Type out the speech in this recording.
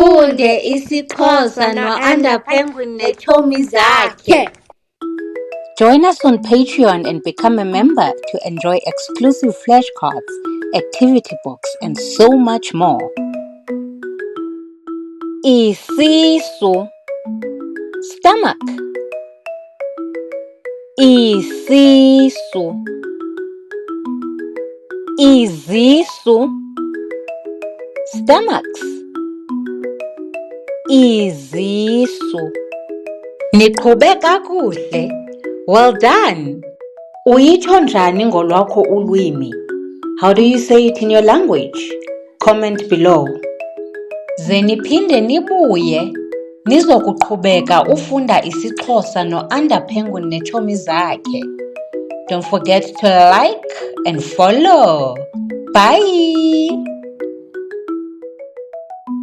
Sifunde isiXhosa no-Under Penguin neetshomi zakhe. Join us on Patreon and become a member to enjoy exclusive flashcards, activity books, and so much more. Isisu, stomach. Isisu. Izisu, stomachs. Izisu. Niqhube kakuhle. Well done. Uyitsho njani ngolwakho ulwimi? How do you say it in your language? Comment below. Ze niphinde nibuye nizokuqhubeka ufunda isiXhosa no-Under Penguin neetshomi zakhe. Don't forget to like and follow. Bye!